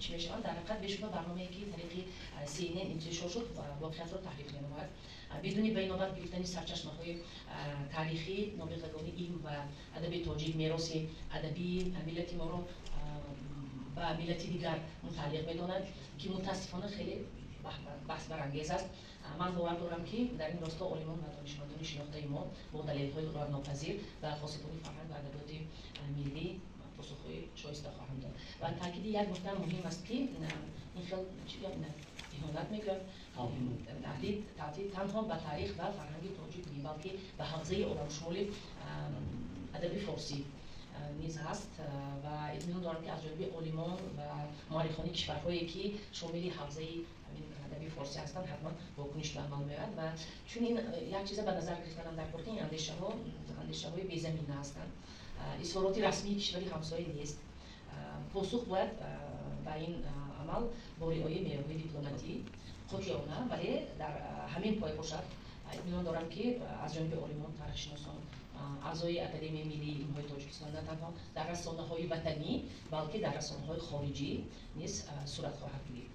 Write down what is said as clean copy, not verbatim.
چی میشوند در حقیقت بشبه برنامه‌ای که طریق CNN انتشار شد واقعیت را تحریف می‌نماید بدون بیانات گرفتن سرچشمه‌های تاریخی نابغگان علم و ادب تاجیک میراث ادبی ملت ما را با ملت دیگر متعلق می‌داند که متاسفانه خیلی بحث برانگیز است. من باور دارم که در این راستا عالمان و دانشمندان شناخته ما با دلایل‌های غیرناپذیر و خواستگان فرهنگ و ادبیات ملی پاسخ‌های شایسته خواهند داد. و تاکید یک نکته مهم است که این خیلی اهانت می‌کرد تهدید تنها به تاریخ و فرهنگ تاجیک نیست بلکه به حوزه عالم‌شمول ادب فارسی نیز هست و اطمینان دارم که از جانب عالمان و مورخان کشورهایی که شامل حوزه ادبی فارسی هستند حتما واکنش به عمل می‌آید و چون این یک چیز به نظر گرفتن در پارت این اندیشه‌های بی‌زمینه هستند اظهارات رسمی کشوری همسایه نیست پاسخ باید به این عمل با رعایت معیارهای دیپلماتی قاطعانه ولی در همین پای باشد. اطمینان دارم که از جانب عالمان تاریخ‌شناسان اعضای اکادمی ملی علوم‌های تاجیکستان نه تنها در رسانه‌های وطنی بلکه در رسانه‌های خارجی نیز صورت خواهد گرفت.